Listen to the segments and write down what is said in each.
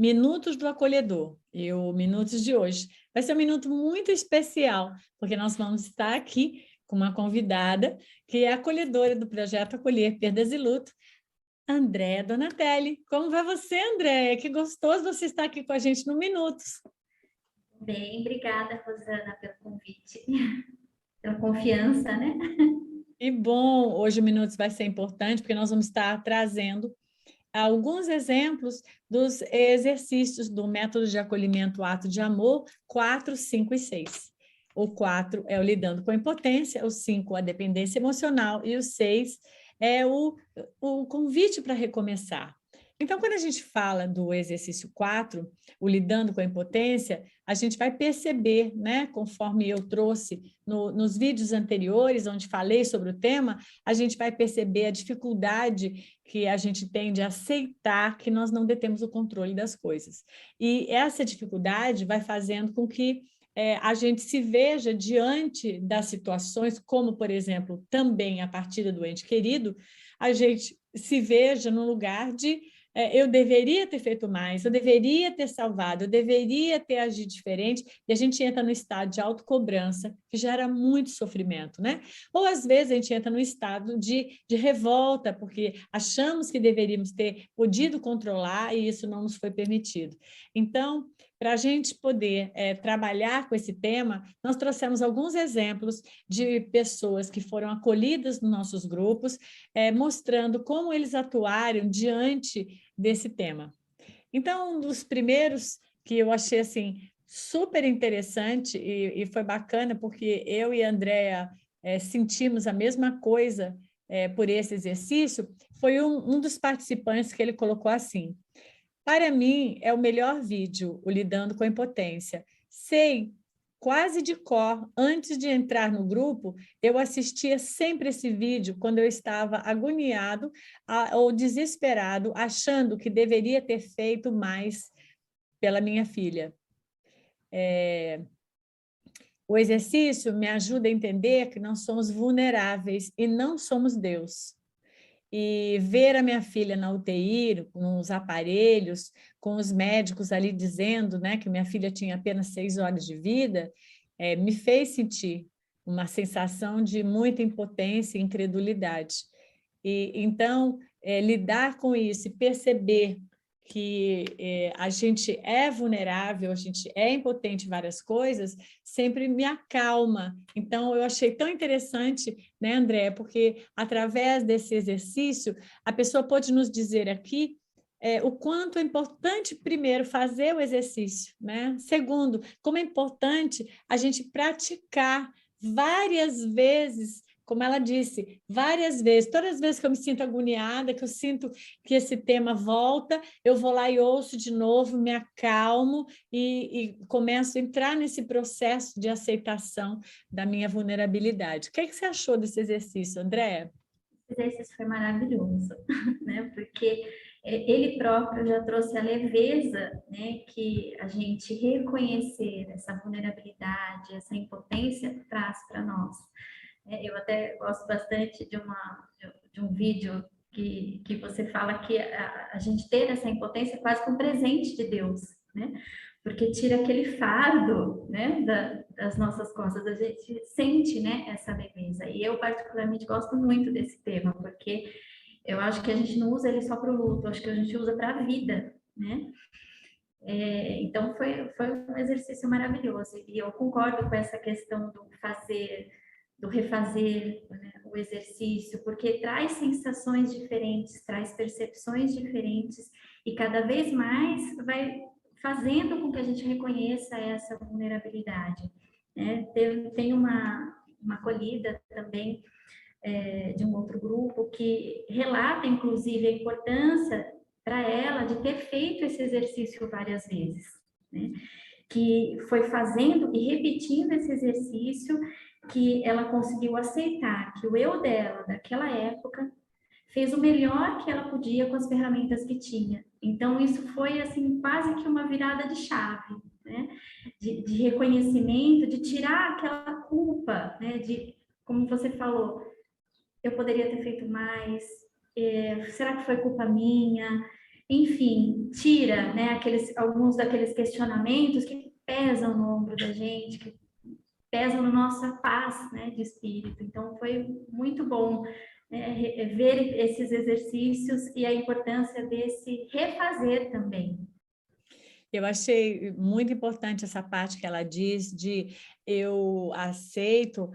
Minutos do Acolhedor. E o Minutos de hoje vai ser um minuto muito especial, porque nós vamos estar aqui com uma convidada que é acolhedora do projeto Acolher Perdas e Luto, Andréa Donatelli. Como vai você, Andréa? Que gostoso você estar aqui com a gente no Minutos. Bem, obrigada, Rosana, pelo convite, pela confiança, né? E bom, hoje o Minutos vai ser importante, porque nós vamos estar trazendo alguns exemplos dos exercícios do método de acolhimento ato de amor 4, 5 e 6. O 4 é o lidando com a impotência, o 5 a dependência emocional e o 6 é o convite para recomeçar. Então, quando a gente fala do exercício 4, o lidando com a impotência, a gente vai perceber, né, conforme eu trouxe nos vídeos anteriores, onde falei sobre o tema, a gente vai perceber a dificuldade que a gente tem de aceitar que nós não detemos o controle das coisas. E essa dificuldade vai fazendo com que a gente se veja diante das situações, como, por exemplo, também a partida do ente querido, a gente se veja no lugar de eu deveria ter feito mais, eu deveria ter salvado, eu deveria ter agido diferente, e a gente entra no estado de autocobrança, que gera muito sofrimento, né? Ou, às vezes, a gente entra no estado de revolta, porque achamos que deveríamos ter podido controlar e isso não nos foi permitido. Então, para a gente poder trabalhar com esse tema, nós trouxemos alguns exemplos de pessoas que foram acolhidas nos nossos grupos, mostrando como eles atuaram diante desse tema. Então, um dos primeiros que eu achei assim super interessante e foi bacana, porque eu e a Andréa sentimos a mesma coisa por esse exercício, foi um dos participantes que ele colocou assim: para mim, é o melhor vídeo, o Lidando com a Impotência. Sei quase de cor, antes de entrar no grupo, eu assistia sempre esse vídeo quando eu estava agoniado ou desesperado, achando que deveria ter feito mais pela minha filha. O exercício me ajuda a entender que nós somos vulneráveis e não somos Deus. E ver a minha filha na UTI, com os aparelhos, com os médicos ali dizendo, né, que minha filha tinha apenas 6 horas de vida, me fez sentir uma sensação de muita impotência e incredulidade. E, então, lidar com isso e perceber que a gente é vulnerável, a gente é impotente em várias coisas, sempre me acalma. Então, eu achei tão interessante, né, André, porque através desse exercício, a pessoa pode nos dizer aqui o quanto é importante, primeiro, fazer o exercício, né? Segundo, como é importante a gente praticar várias vezes, como ela disse, várias vezes, todas as vezes que eu me sinto agoniada, que eu sinto que esse tema volta, eu vou lá e ouço de novo, me acalmo e começo a entrar nesse processo de aceitação da minha vulnerabilidade. O que você achou desse exercício, Andréa? Esse exercício foi maravilhoso, né? Porque ele próprio já trouxe a leveza, né? Que a gente reconhecer essa vulnerabilidade, essa impotência traz para nós. Eu até gosto bastante de um vídeo que você fala que a gente ter essa impotência é quase que um presente de Deus, né? Porque tira aquele fardo, né, das nossas costas, a gente sente, né, essa leveza. E eu particularmente gosto muito desse tema, porque eu acho que a gente não usa ele só para o luto, acho que a gente usa para a vida, né? Então foi um exercício maravilhoso e eu concordo com essa questão do fazer, do refazer, né, o exercício, porque traz sensações diferentes, traz percepções diferentes e cada vez mais vai fazendo com que a gente reconheça essa vulnerabilidade. Né? Tem uma acolhida também de um outro grupo que relata, inclusive, a importância para ela de ter feito esse exercício várias vezes, né? Que foi fazendo e repetindo esse exercício que ela conseguiu aceitar que o eu dela, daquela época, fez o melhor que ela podia com as ferramentas que tinha. Então, isso foi, assim, quase que uma virada de chave, né? De reconhecimento, de tirar aquela culpa, né? De, como você falou, eu poderia ter feito mais, será que foi culpa minha? enfim, tira, né, alguns daqueles questionamentos que pesam no ombro da gente, que pesam na nossa paz, né, de espírito. Então, foi muito bom, né, ver esses exercícios e a importância desse refazer também. Eu achei muito importante essa parte que ela diz de eu aceito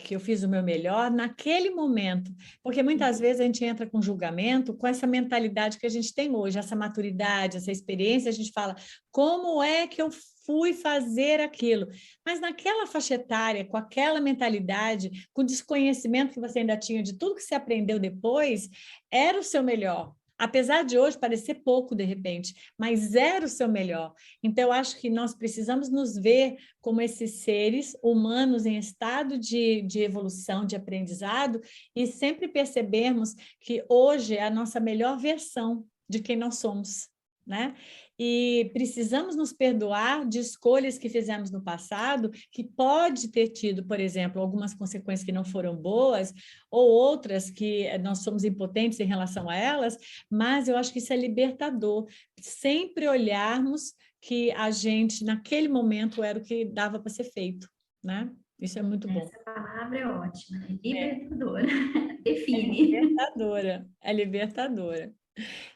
que eu fiz o meu melhor naquele momento, porque muitas vezes a gente entra com julgamento com essa mentalidade que a gente tem hoje, essa maturidade, essa experiência, a gente fala, como é que eu fui fazer aquilo? Mas naquela faixa etária, com aquela mentalidade, com o desconhecimento que você ainda tinha de tudo que você aprendeu depois, era o seu melhor. Apesar de hoje parecer pouco, de repente, mas era o seu melhor. Então, eu acho que nós precisamos nos ver como esses seres humanos em estado de evolução, de aprendizado, e sempre percebermos que hoje é a nossa melhor versão de quem nós somos, né? E precisamos nos perdoar de escolhas que fizemos no passado, que pode ter tido, por exemplo, algumas consequências que não foram boas, ou outras que nós somos impotentes em relação a elas, mas eu acho que isso é libertador. Sempre olharmos que a gente, naquele momento, era o que dava para ser feito, né? Isso é muito bom. Essa palavra é ótima, né? Libertadora. É Define. libertadora, é libertadora.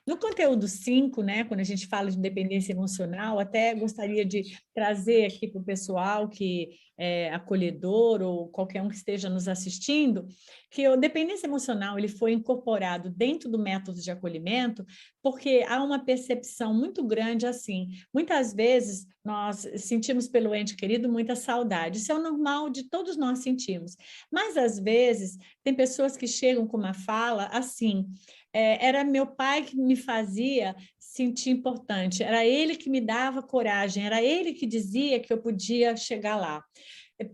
No conteúdo 5, né, quando a gente fala de dependência emocional, até gostaria de trazer aqui para o pessoal que é acolhedor ou qualquer um que esteja nos assistindo, que a dependência emocional ele foi incorporado dentro do método de acolhimento, porque há uma percepção muito grande assim. Muitas vezes nós sentimos pelo ente querido muita saudade, isso é o normal de todos nós sentimos, mas às vezes tem pessoas que chegam com uma fala assim, era meu pai que me fazia sentir importante, era ele que me dava coragem, era ele que dizia que eu podia chegar lá.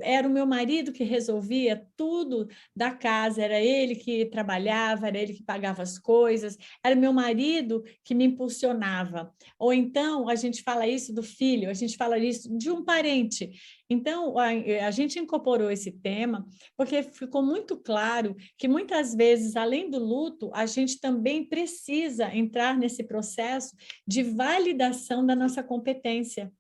Era o meu marido que resolvia tudo da casa, era ele que trabalhava, era ele que pagava as coisas, era meu marido que me impulsionava. Ou então, a gente fala isso do filho, a gente fala isso de um parente. Então, a gente incorporou esse tema porque ficou muito claro que muitas vezes, além do luto, a gente também precisa entrar nesse processo de validação da nossa competência.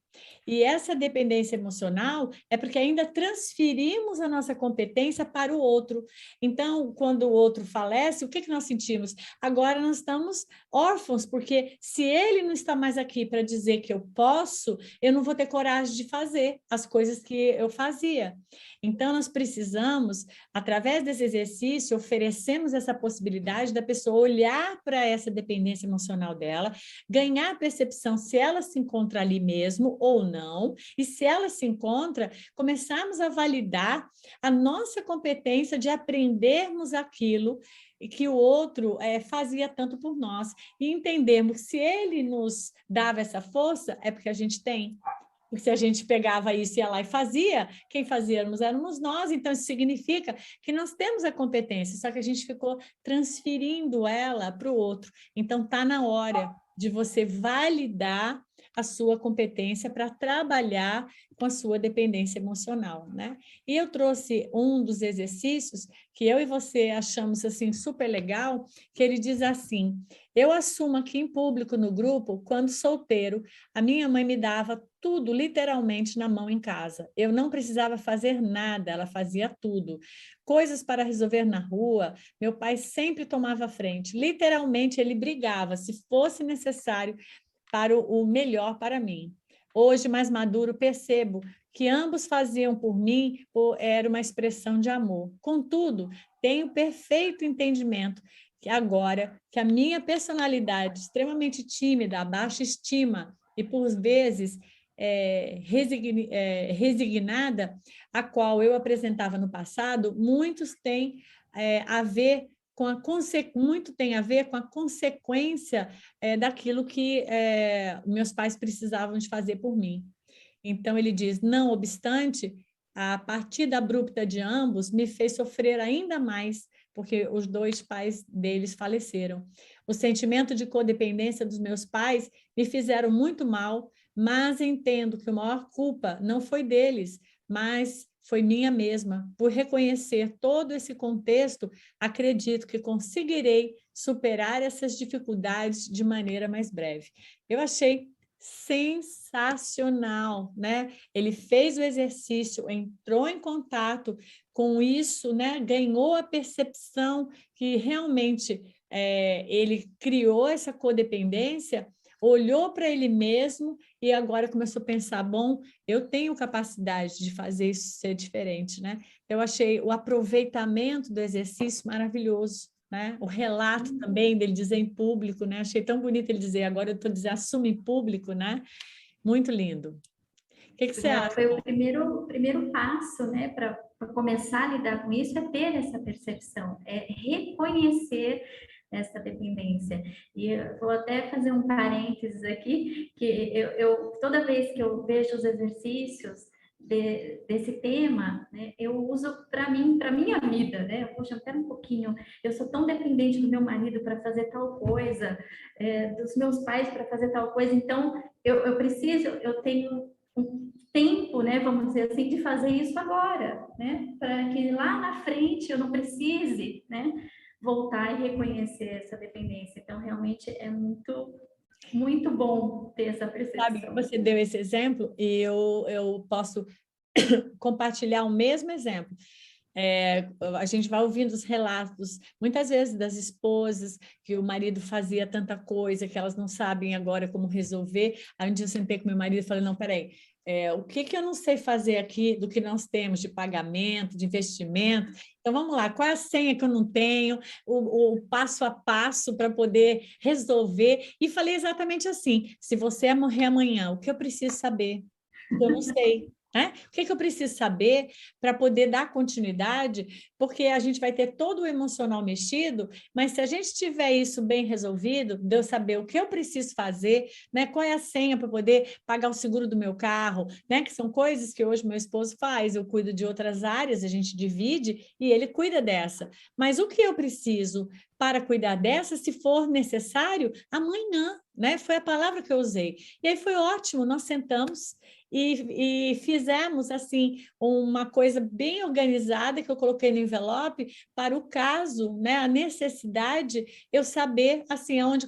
E essa dependência emocional é porque ainda transferimos a nossa competência para o outro. Então, quando o outro falece, o que nós sentimos? Agora nós estamos órfãos, porque se ele não está mais aqui para dizer que eu posso, eu não vou ter coragem de fazer as coisas que eu fazia. Então, nós precisamos, através desse exercício, oferecemos essa possibilidade da pessoa olhar para essa dependência emocional dela, ganhar a percepção se ela se encontra ali mesmo ou não, e se ela se encontra, começarmos a validar a nossa competência de aprendermos aquilo que o outro fazia tanto por nós, e entendermos que se ele nos dava essa força, é porque a gente tem. Porque se a gente pegava isso e ia lá e fazia, quem fazíamos éramos nós, então isso significa que nós temos a competência, só que a gente ficou transferindo ela para o outro. Então está na hora de você validar a sua competência para trabalhar com a sua dependência emocional, né? E eu trouxe um dos exercícios que eu e você achamos assim super legal, que ele diz assim: eu assumo aqui em público no grupo, quando solteiro, a minha mãe me dava tudo literalmente na mão em casa. Eu não precisava fazer nada, ela fazia tudo. Coisas para resolver na rua, meu pai sempre tomava frente. Literalmente ele brigava, se fosse necessário, para o melhor para mim. Hoje, mais maduro, percebo que ambos faziam por mim, era uma expressão de amor. Contudo, tenho perfeito entendimento que agora que a minha personalidade extremamente tímida, a baixa estima e, por vezes, resignada, a qual eu apresentava no passado, muitos têm a ver com muito tem a ver com a consequência daquilo que meus pais precisavam de fazer por mim. Então, ele diz, não obstante, a partida abrupta de ambos me fez sofrer ainda mais, porque os dois pais deles faleceram. O sentimento de codependência dos meus pais me fizeram muito mal, mas entendo que a maior culpa não foi deles, mas foi minha mesma. Por reconhecer todo esse contexto, acredito que conseguirei superar essas dificuldades de maneira mais breve. Eu achei sensacional, né? Ele fez o exercício, entrou em contato com isso, né? Ganhou a percepção que realmente ele criou essa codependência, olhou para ele mesmo e agora começou a pensar, bom, eu tenho capacidade de fazer isso ser diferente, né? Eu achei o aproveitamento do exercício maravilhoso, né? O relato também dele dizer em público, né? Achei tão bonito ele dizer, agora eu estou dizendo, assume em público, né? Muito lindo. O que você acha? Foi o primeiro passo, né, para começar a lidar com isso, é ter essa percepção, é reconhecer essa dependência. E eu vou até fazer um parênteses aqui, que toda vez que eu vejo os exercícios desse tema, né, eu uso para mim, para minha vida, né? Poxa, até um pouquinho, eu sou tão dependente do meu marido para fazer tal coisa, dos meus pais para fazer tal coisa, então eu tenho um tempo, né, vamos dizer assim, de fazer isso agora, né, para que lá na frente eu não precise, né, voltar e reconhecer essa dependência. Então, realmente é muito, muito bom ter essa Sabe, percepção. você deu esse exemplo e eu posso compartilhar o mesmo exemplo. A gente vai ouvindo os relatos, muitas vezes das esposas, que o marido fazia tanta coisa que elas não sabem agora como resolver. Aí um dia eu sentei com meu marido e falei, não, peraí, o que eu não sei fazer aqui do que nós temos de pagamento, de investimento? Então, vamos lá, qual é a senha que eu não tenho, o passo a passo para poder resolver? E falei exatamente assim, se você morrer amanhã, o que eu preciso saber? Eu não sei. Né? O que eu preciso saber para poder dar continuidade? Porque a gente vai ter todo o emocional mexido, mas se a gente tiver isso bem resolvido, de eu saber o que eu preciso fazer, né? Qual é a senha para poder pagar o seguro do meu carro, né? Que são coisas que hoje meu esposo faz, eu cuido de outras áreas, a gente divide e ele cuida dessa. Mas o que eu preciso para cuidar dessa, se for necessário, amanhã, né? Foi a palavra que eu usei. E aí foi ótimo, nós sentamos e fizemos assim uma coisa bem organizada que eu coloquei no envelope para o caso, né, a necessidade, eu saber assim aonde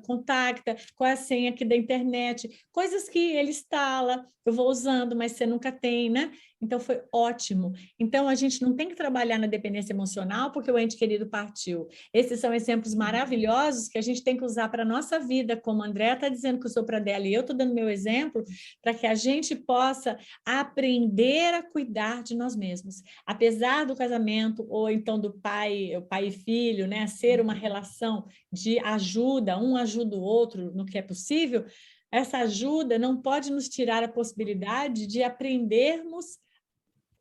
contacta, qual é a senha aqui da internet, coisas que ele instala, eu vou usando, mas você nunca tem, né? Então foi ótimo. Então a gente não tem que trabalhar na dependência emocional porque o ente querido partiu. Esses são exemplos maravilhosos que a gente tem que usar para a nossa vida, como a Andréa está dizendo que usou para dela e eu estou dando meu exemplo, para que a gente possa aprender a cuidar de nós mesmos. Apesar do casamento, ou então do pai, o pai e filho, né, ser uma relação de ajuda, um ajuda o outro no que é possível, essa ajuda não pode nos tirar a possibilidade de aprendermos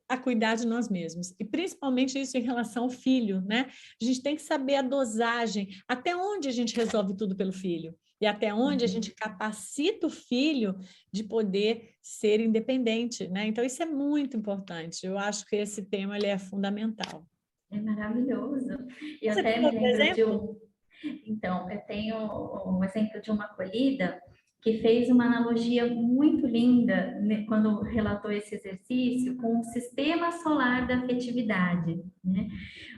a cuidar de nós mesmos. E principalmente isso em relação ao filho, né? A gente tem que saber a dosagem, até onde a gente resolve tudo pelo filho e até onde a gente capacita o filho de poder ser independente, né? Então isso é muito importante. Eu acho que esse tema ele é fundamental. É maravilhoso. E eu Você até tem me outro lembro de exemplo? Então, eu tenho um exemplo de uma acolhida que fez uma analogia muito linda, né, quando relatou esse exercício com o sistema solar da afetividade, né?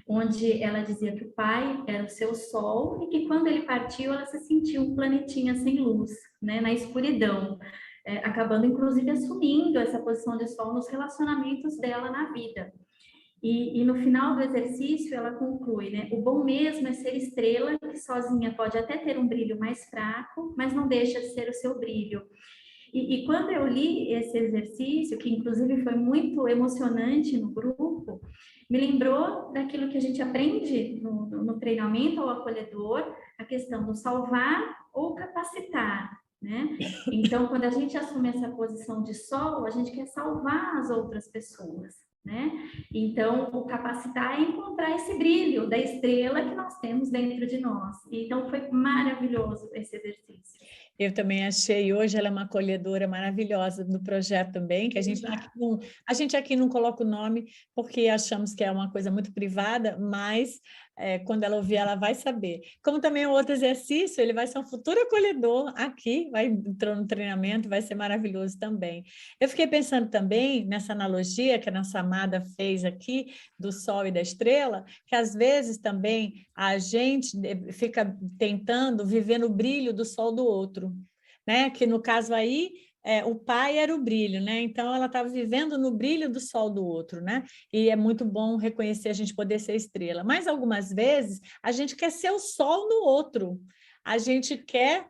Onde ela dizia que o pai era o seu sol e que quando ele partiu ela se sentiu um planetinha sem luz, né, na escuridão, acabando inclusive assumindo essa posição de sol nos relacionamentos dela na vida. E no final do exercício, ela conclui, né? O bom mesmo é ser estrela, que sozinha pode até ter um brilho mais fraco, mas não deixa de ser o seu brilho. E quando eu li esse exercício, que inclusive foi muito emocionante no grupo, me lembrou daquilo que a gente aprende no treinamento ao acolhedor, a questão do salvar ou capacitar, né? Então, quando a gente assume essa posição de sol, a gente quer salvar as outras pessoas, né? Então, o capacitar é encontrar esse brilho da estrela que nós temos dentro de nós. Então, foi maravilhoso esse exercício. Eu também achei, hoje ela é uma acolhedora maravilhosa no projeto também, que a gente aqui não coloca o nome porque achamos que é uma coisa muito privada, mas quando ela ouvir, ela vai saber. Como também o outro exercício, ele vai ser um futuro acolhedor aqui, entrou no treinamento, vai ser maravilhoso também. Eu fiquei pensando também nessa analogia que a nossa amada fez aqui, do sol e da estrela, que às vezes também a gente fica tentando viver no brilho do sol do outro, né? Que no caso aí o pai era o brilho, né? Então ela estava vivendo no brilho do sol do outro, né? E é muito bom reconhecer a gente poder ser estrela. Mas algumas vezes a gente quer ser o sol no outro. A gente quer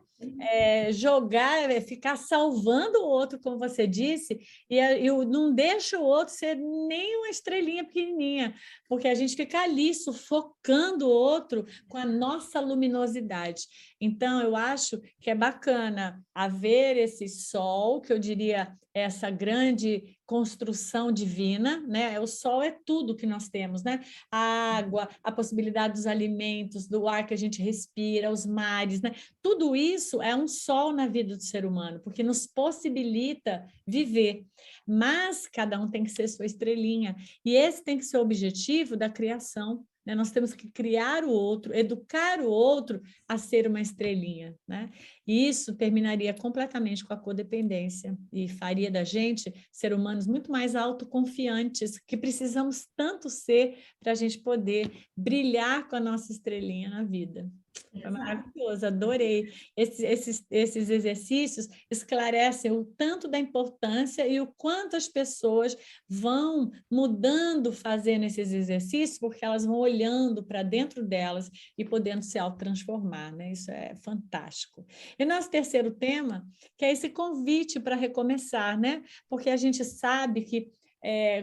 jogar, ficar salvando o outro, como você disse, e não deixa o outro ser nem uma estrelinha pequenininha, porque a gente fica ali sufocando o outro com a nossa luminosidade. Então, eu acho que é bacana haver esse sol, que eu diria essa grande construção divina, né? O sol é tudo que nós temos, né? A água, a possibilidade dos alimentos, do ar que a gente respira, os mares, né? Tudo isso é um sol na vida do ser humano, porque nos possibilita viver. Mas cada um tem que ser sua estrelinha. E esse tem que ser o objetivo da criação, né? Nós temos que criar o outro, educar o outro a ser uma estrelinha, né? E isso terminaria completamente com a codependência e faria da gente ser humanos muito mais autoconfiantes, que precisamos tanto ser para a gente poder brilhar com a nossa estrelinha na vida. Foi maravilhoso, adorei. Esses exercícios esclarecem o tanto da importância e o quanto as pessoas vão mudando fazendo esses exercícios, porque elas vão olhando para dentro delas e podendo se autotransformar, né? Isso é fantástico. E nosso terceiro tema, que é esse convite para recomeçar, né? Porque a gente sabe que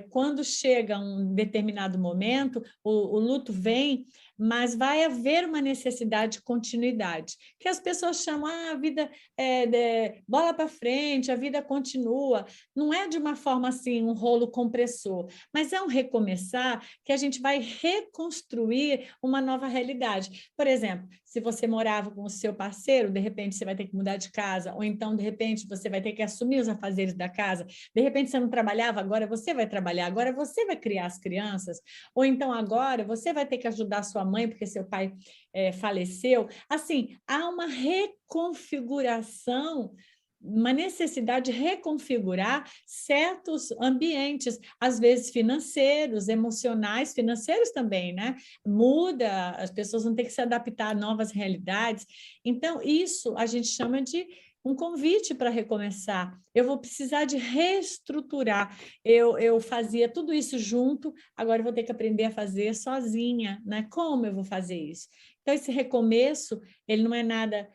quando chega um determinado momento, o luto vem, mas vai haver uma necessidade de continuidade, que as pessoas chamam a vida bola para frente, a vida continua. Não é de uma forma assim, um rolo compressor, mas é um recomeçar que a gente vai reconstruir uma nova realidade. Por exemplo, se você morava com o seu parceiro, de repente você vai ter que mudar de casa, ou então, de repente, você vai ter que assumir os afazeres da casa, de repente você não trabalhava, agora você vai trabalhar, agora você vai criar as crianças, ou então agora você vai ter que ajudar sua mãe, porque seu pai faleceu. Assim, há uma reconfiguração, uma necessidade de reconfigurar certos ambientes, às vezes financeiros, emocionais, financeiros também, né? Muda, as pessoas vão ter que se adaptar a novas realidades. Então, isso a gente chama de um convite para recomeçar. Eu vou precisar de reestruturar. Eu fazia tudo isso junto, agora eu vou ter que aprender a fazer sozinha, né? Como eu vou fazer isso? Então, esse recomeço, ele não é nada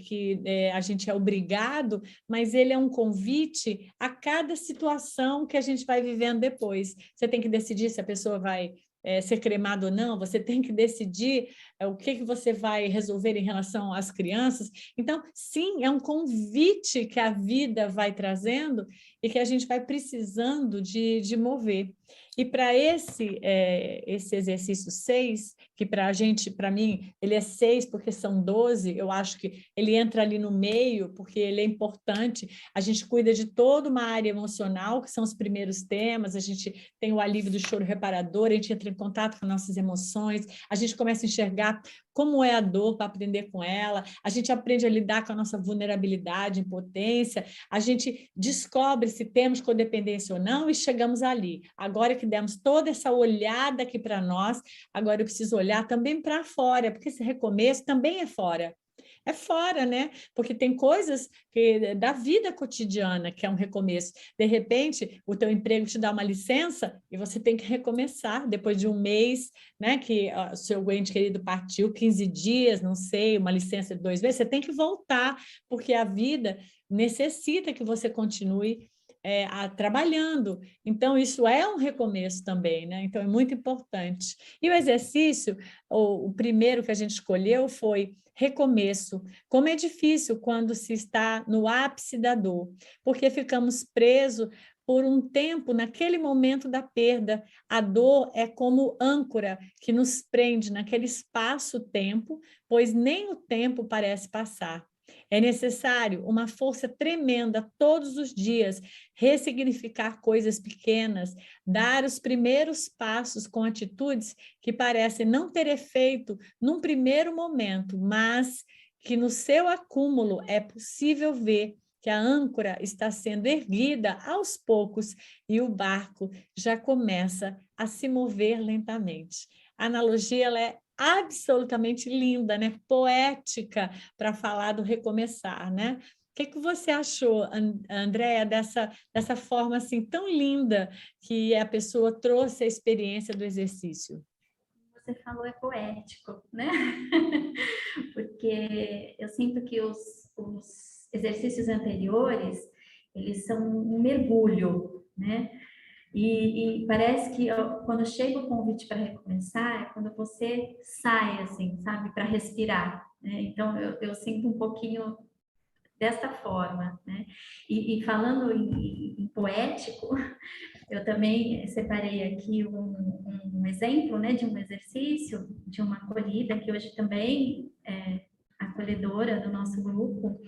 que a gente é obrigado, mas ele é um convite a cada situação que a gente vai vivendo depois. Você tem que decidir se a pessoa vai ser cremado ou não, você tem que decidir o que você vai resolver em relação às crianças. Então, sim, é um convite que a vida vai trazendo e que a gente vai precisando de mover. E para esse exercício 6, que para a gente, para mim, ele é 6 porque são 12, eu acho que ele entra ali no meio, porque ele é importante. A gente cuida de toda uma área emocional, que são os primeiros temas, a gente tem o alívio do choro reparador, a gente entra em contato com nossas emoções, a gente começa a enxergar como é a dor para aprender com ela, a gente aprende a lidar com a nossa vulnerabilidade, impotência, a gente descobre se temos codependência ou não e chegamos ali. Agora que demos toda essa olhada aqui para nós, agora eu preciso olhar também para fora, porque esse recomeço também é fora. É fora, né? Porque tem coisas da vida cotidiana que é um recomeço. De repente, o teu emprego te dá uma licença e você tem que recomeçar depois de um mês, né? Que o seu ente querido partiu, 15 dias, não sei, uma licença de 2 meses, você tem que voltar, porque a vida necessita que você continue trabalhando. Então, isso é um recomeço também, né? Então, é muito importante. E o exercício, o primeiro que a gente escolheu foi recomeço. Como é difícil quando se está no ápice da dor, porque ficamos presos por um tempo naquele momento da perda. A dor é como âncora que nos prende naquele espaço-tempo, pois nem o tempo parece passar. É necessário uma força tremenda todos os dias, ressignificar coisas pequenas, dar os primeiros passos com atitudes que parecem não ter efeito num primeiro momento, mas que no seu acúmulo é possível ver que a âncora está sendo erguida aos poucos e o barco já começa a se mover lentamente. A analogia ela é absolutamente linda, né? Poética, para falar do recomeçar, né? O que você achou, Andréa, dessa forma assim tão linda que a pessoa trouxe a experiência do exercício? Você falou é poético, né? Porque eu sinto que os exercícios anteriores, eles são um mergulho, né? E parece que quando chega o convite para recomeçar, é quando você sai, assim, sabe, para respirar, né? Então, eu sinto um pouquinho desta forma, né? E falando em poético, eu também separei aqui um exemplo, né, de um exercício, de uma acolhida, que hoje também é acolhedora do nosso grupo,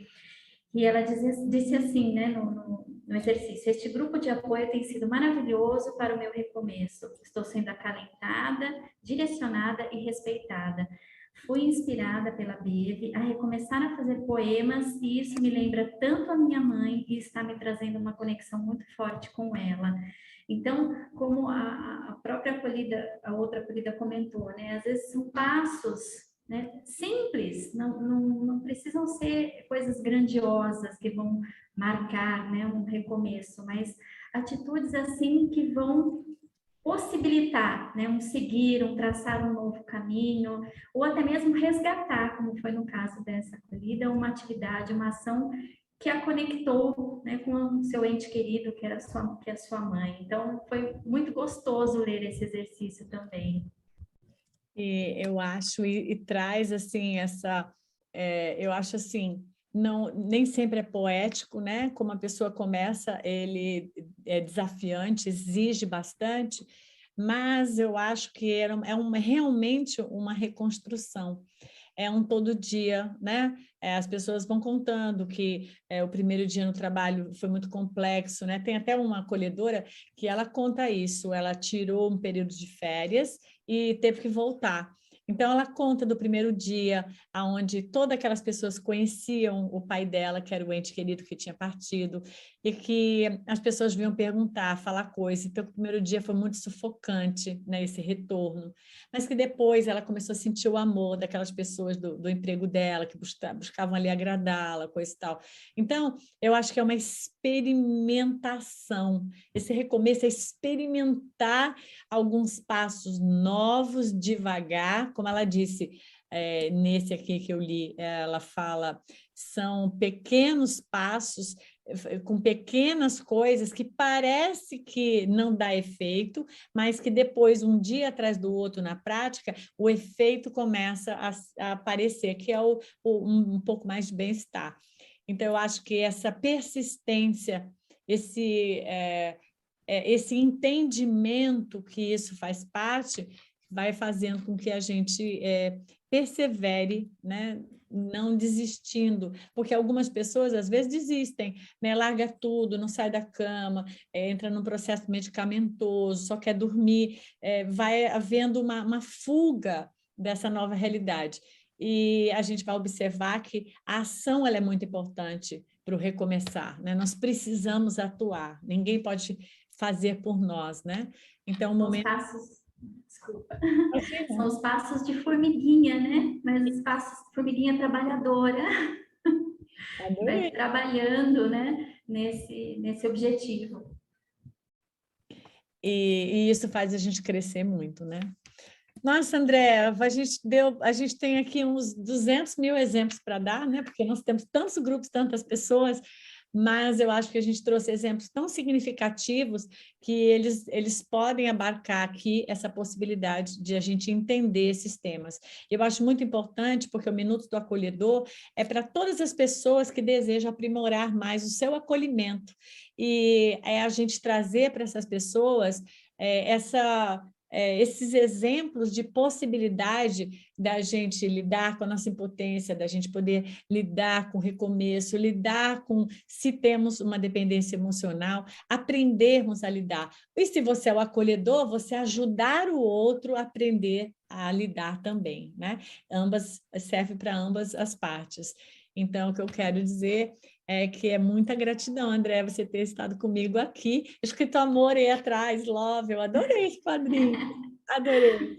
e ela disse assim, né, no exercício: este grupo de apoio tem sido maravilhoso para o meu recomeço. Estou sendo acalentada, direcionada e respeitada. Fui inspirada pela Beve a recomeçar a fazer poemas e isso me lembra tanto a minha mãe e está me trazendo uma conexão muito forte com ela. Então, como a própria acolhida, a outra acolhida comentou, né, às vezes são passos, né, simples, não precisam ser coisas grandiosas que vão marcar, né, um recomeço, mas atitudes assim que vão possibilitar, né, um seguir, um traçar um novo caminho, ou até mesmo resgatar, como foi no caso dessa acolhida, uma atividade, uma ação que a conectou, né, com o seu ente querido, que é a sua mãe. Então, foi muito gostoso ler esse exercício também. E eu acho, e traz assim, eu acho assim, não, nem sempre é poético, né? Como a pessoa começa, ele é desafiante, exige bastante, mas eu acho que realmente uma reconstrução. É um todo dia, né? As pessoas vão contando que o primeiro dia no trabalho foi muito complexo, né? Tem até uma acolhedora que ela conta isso, ela tirou um período de férias e teve que voltar. Então, ela conta do primeiro dia, onde todas aquelas pessoas conheciam o pai dela, que era o ente querido que tinha partido, e que as pessoas vinham perguntar, falar coisas. Então, o primeiro dia foi muito sufocante, né, esse retorno. Mas que depois ela começou a sentir o amor daquelas pessoas do emprego dela, que buscavam ali agradá-la, coisa e tal. Então, eu acho que é uma experimentação. Esse recomeço é experimentar alguns passos novos, devagar, como ela disse, nesse aqui que eu li, ela fala, são pequenos passos, com pequenas coisas que parece que não dá efeito, mas que depois, um dia atrás do outro, na prática, o efeito começa a aparecer, que é um pouco mais de bem-estar. Então, eu acho que essa persistência, esse entendimento que isso faz parte, vai fazendo com que a gente persevere, né? Não desistindo, porque algumas pessoas às vezes desistem, né? Larga tudo, não sai da cama, entra num processo medicamentoso, só quer dormir, vai havendo uma fuga dessa nova realidade. E a gente vai observar que a ação ela é muito importante para o recomeçar, né? Nós precisamos atuar, ninguém pode fazer por nós, né? Então, o momento... Desculpa, são os passos de formiguinha, né? Mas os passos de formiguinha trabalhadora, vai trabalhando, né? Nesse objetivo. E isso faz a gente crescer muito, né? Nossa, André, a gente tem aqui uns 200 mil exemplos para dar, né? Porque nós temos tantos grupos, tantas pessoas, mas eu acho que a gente trouxe exemplos tão significativos que eles podem abarcar aqui essa possibilidade de a gente entender esses temas. Eu acho muito importante, porque o Minuto do Acolhedor é para todas as pessoas que desejam aprimorar mais o seu acolhimento, e é a gente trazer para essas pessoas essa esses exemplos de possibilidade da gente lidar com a nossa impotência, da gente poder lidar com o recomeço, lidar com se temos uma dependência emocional, aprendermos a lidar. E se você é o acolhedor, você ajudar o outro a aprender a lidar também, né? Serve para ambas as partes. Então, o que eu quero dizer é que é muita gratidão, André, você ter estado comigo aqui. Escrito Amor aí atrás, Love, eu adorei esse quadrinho, adorei.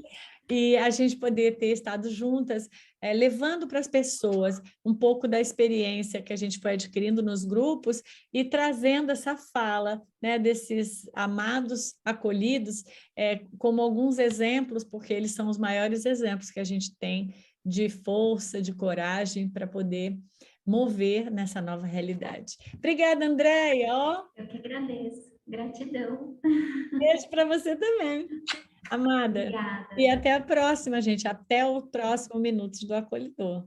E a gente poder ter estado juntas, levando para as pessoas um pouco da experiência que a gente foi adquirindo nos grupos e trazendo essa fala, né, desses amados acolhidos, como alguns exemplos, porque eles são os maiores exemplos que a gente tem de força, de coragem para poder mover nessa nova realidade. Obrigada, Andréia. Eu que agradeço. Gratidão. Beijo para você também, amada. Obrigada. E até a próxima, gente. Até o próximo Minutos do Acolhedor.